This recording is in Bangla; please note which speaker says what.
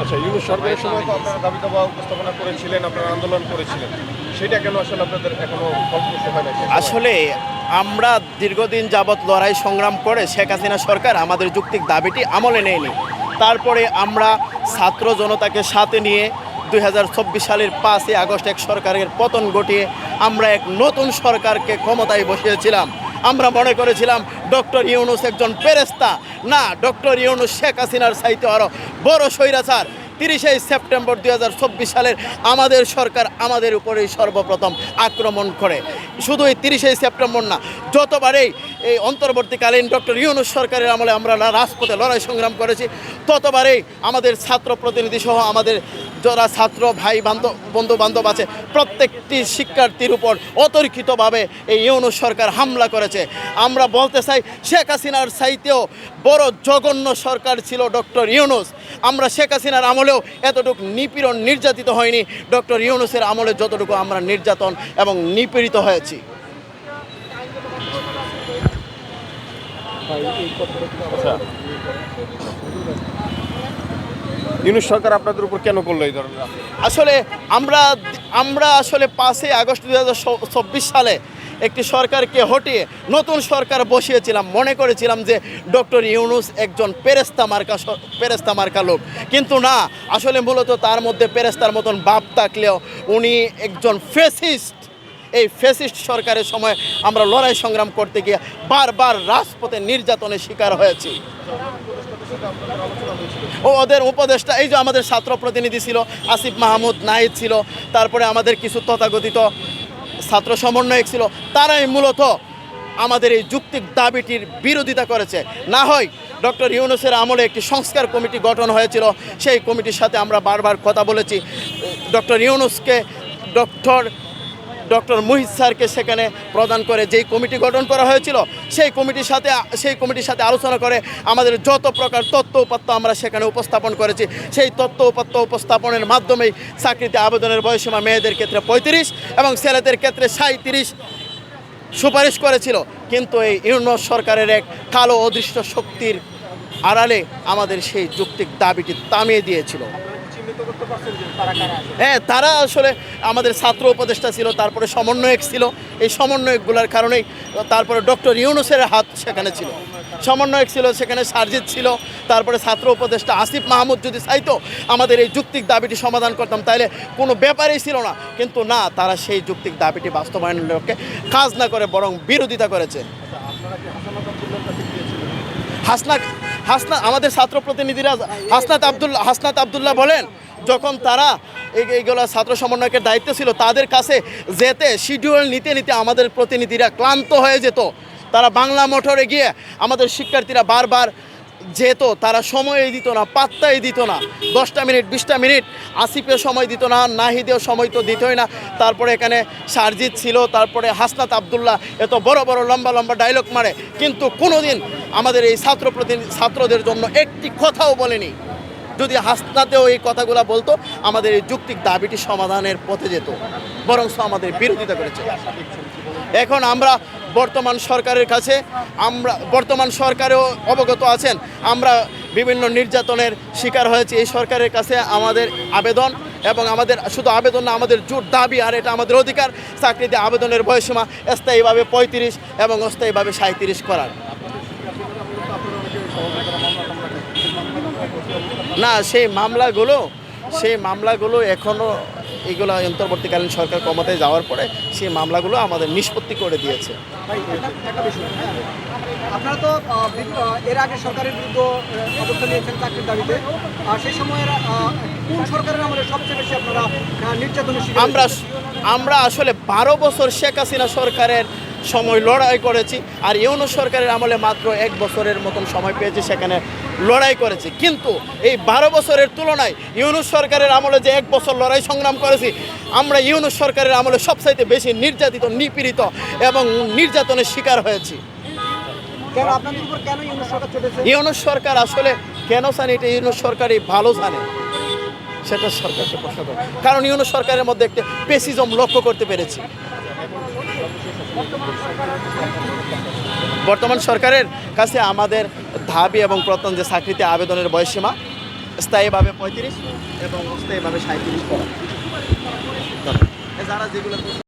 Speaker 1: আচ্ছা, ইউনূস সরকারের সময় তো আপনারা দাবি দাবা উপস্থাপনা করেছিলেন, আপনারা আন্দোলন করেছিলেন, সেটা কেন আসলে আপনাদের এখনো ফলপ্রসূ হয় না?
Speaker 2: আসলে আমরা দীর্ঘদিন যাবৎ লড়াই সংগ্রাম করে শেখ হাসিনা সরকার আমাদের যৌক্তিক দাবিটি আমলে নেয়নি। তারপরে আমরা ছাত্র জনতাকে সাথে নিয়ে 2024 সালের 5ই আগস্ট এক সরকারের পতন ঘটিয়ে আমরা এক নতুন সরকারকে ক্ষমতায় বসিয়েছিলাম। আমরা মনে করেছিলাম ডক্টর ইউনূস একজন ফেরেশতা। না, ডক্টর ইউনূস শেখ হাসিনার চাইতে আরও বড় স্বৈরাচার। 30 সেপ্টেম্বর 2024 সালের আমাদের সরকার আমাদের উপরেই সর্বপ্রথম আক্রমণ করে। শুধু এই 30 সেপ্টেম্বর না, যতবারেই এই অন্তর্বর্তীকালীন ডক্টর ইউনূস সরকারের আমলে আমরা রাজপথে লড়াই সংগ্রাম করেছি, ততবারেই আমাদের ছাত্র প্রতিনিধি সহ আমাদের যারা ছাত্র ভাই বন্ধু বান্ধব আছে প্রত্যেকটি শিক্ষার্থীর উপর অতর্কিতভাবে এই ইউনূস সরকার হামলা করেছে। আমরা বলতে চাই, শেখ হাসিনার চাইতেও বড় জঘন্য সরকার ছিল ডক্টর ইউনূস। আমরা শেখ হাসিনার আমলেও এতটুকু নিপীড়ন নির্যাতিত হয়নি, ডক্টর ইউনূসের আমলে যতটুকু আমরা নির্যাতন এবং নিপীড়িত হয়েছি।
Speaker 1: ইউনূস সরকার আপনাদের উপর কেন করলো এই ধরনের?
Speaker 2: আসলে আমরা আসলে 5ই আগস্ট 2024 সালে একটি সরকারকে হটিয়ে নতুন সরকার বসিয়েছিলাম। মনে করেছিলাম যে ডক্টর ইউনূস একজন পেরেস্তা মার্কা লোক, কিন্তু না, আসলে মূলত তার মধ্যে পেরেস্তার মতন ভাব থাকলেও উনি একজন ফ্যাসিস্ট। এই ফ্যাসিস্ট সরকারের সময় আমরা লড়াই সংগ্রাম করতে গিয়ে বারবার রাজপথে নির্যাতনের শিকার হয়েছি। ওদের উপদেষ্টা, এই যে আমাদের ছাত্র প্রতিনিধি ছিল আসিফ মাহমুদ নাহিদ ছিল, তারপরে আমাদের কিছু তথাকথিত ছাত্র সমন্বয়ক ছিল, তারাই মূলত আমাদের এই যৌক্তিক দাবিটির বিরোধিতা করেছে। না হয় ডক্টর ইউনূসের আমলে একটি সংস্কার কমিটি গঠন হয়েছিল, সেই কমিটির সাথে আমরা বারবার কথা বলেছি। ডক্টর ইউনূসকে ডক্টর মুহিত স্যারকে সেখানে প্রদান করে যেই কমিটি গঠন করা হয়েছিল, সেই কমিটির সাথে আলোচনা করে আমাদের যত প্রকার তথ্য উপাত্ত আমরা সেখানে উপস্থাপন করেছি। সেই তথ্য উপাত্ত উপস্থাপনের মাধ্যমেই চাকরিতে আবেদনের বয়সীমা মেয়েদের ক্ষেত্রে 35 এবং ছেলেদের ক্ষেত্রে 37 সুপারিশ করেছিল। কিন্তু এই ইউনূস সরকারের এক কালো অদৃশ্য শক্তির আড়ালে আমাদের সেই যৌক্তিক দাবিটি থামিয়ে দিয়েছিল। হ্যাঁ, তারা আসলে আমাদের ছাত্র উপদেষ্টা ছিল, তারপরে সমন্বয়ক ছিল। এই সমন্বয়কগুলোর কারণেই তারপরে ডক্টর ইউনূসের হাত সেখানে ছিল, সমন্বয়ক ছিল সেখানে, সারজিৎ ছিল, তারপরে ছাত্র উপদেষ্টা আসিফ মাহমুদ যদি চাইতো আমাদের এই যৌক্তিক দাবিটি সমাধান করতাম তাহলে কোনো ব্যাপারই ছিল না। কিন্তু না, তারা সেই যৌক্তিক দাবিটি বাস্তবায়নের লক্ষ্যে কাজ না করে বরং বিরোধিতা করেছে। আমাদের ছাত্র প্রতিনিধিরা হাসনাত আবদুল্লাহ বলেন, যখন তারা এইগুলো ছাত্র সমন্বয়কের দায়িত্ব ছিল, তাদের কাছে যেতে শিডিউল নিতে নিতে আমাদের প্রতিনিধিরা ক্লান্ত হয়ে যেত। তারা বাংলা মোটরে গিয়ে আমাদের শিক্ষার্থীরা বারবার যেত, তারা সময়ই দিত না, পাত্তাই দিত না। 10টা মিনিট 20টা মিনিট আসিফেও সময় দিত না, নাহিদেও সময় তো দিতই না। তারপরে এখানে সারজিৎ ছিল, তারপরে হাসনাত আবদুল্লাহ এত বড় বড় লম্বা লম্বা ডায়লগ মারে, কিন্তু কোনোদিন আমাদের এই ছাত্রদের জন্য একটি কথাও বলেনি। যদি হাসনাতেও এই কথাগুলো বলতো আমাদের এই যৌক্তিক দাবিটি সমাধানের পথে যেত, বরং আমাদের বিরোধিতা করেছে। এখন আমরা বর্তমান সরকারেও অবগত আছেন, আমরা বিভিন্ন নির্যাতনের শিকার হয়েছি। এই সরকারের কাছে আমাদের আবেদন, এবং আমাদের শুধু আবেদন না, আমাদের জোর দাবি, আর এটা আমাদের অধিকার, চাকরিতে আবেদনের বয়সীমা স্থায়ীভাবে 35 এবং অস্থায়ীভাবে 37 করার। না, সেই মামলাগুলো এখনও, এগুলো অন্তর্বর্তীকালীন সরকার ক্ষমতায় যাওয়ার পরে সেই মামলাগুলো আমাদের নিষ্পত্তি করে দিয়েছে।
Speaker 3: আপনারা তো এর আগে সরকারের বিরুদ্ধে অবস্থান নিয়েছেন চাকরির দাবিতে, আর সেই সময়ের কোন সরকারের আমলে সবচেয়ে বেশি আপনারা নির্যাতনের শিকার?
Speaker 2: আমরা আসলে 12 বছর শেখ হাসিনা সরকারের সময় লড়াই করেছি, আর ইউনূস সরকারের আমলে মাত্র 1 বছরের মতন সময় পেয়েছি, সেখানে লড়াই করেছি। কিন্তু এই 12 বছরের তুলনায় ইউনূস সরকারের আমলে যে 1 বছর লড়াই সংগ্রাম করেছি, আমরা ইউনূস সরকারের আমলে সবচাইতে বেশি নির্যাতিত, নিপীড়িত এবং নির্যাতনের শিকার হয়েছি। ইউনূস সরকার আসলে কেন জানে, এটা ইউনূস সরকারই ভালো জানে, সেটা সরকারকে প্রশ্ন করে। কারণ ইউনূস সরকারের মধ্যে একটা পেসিজম লক্ষ্য করতে পেরেছি। বর্তমান সরকারের কাছে আমাদের দাবি এবং প্রত্যয় যে চাকরিতে আবেদনের বয়সীমা স্থায়ীভাবে 35 এবং অস্থায়ীভাবে 37 করা। যারা যেগুলো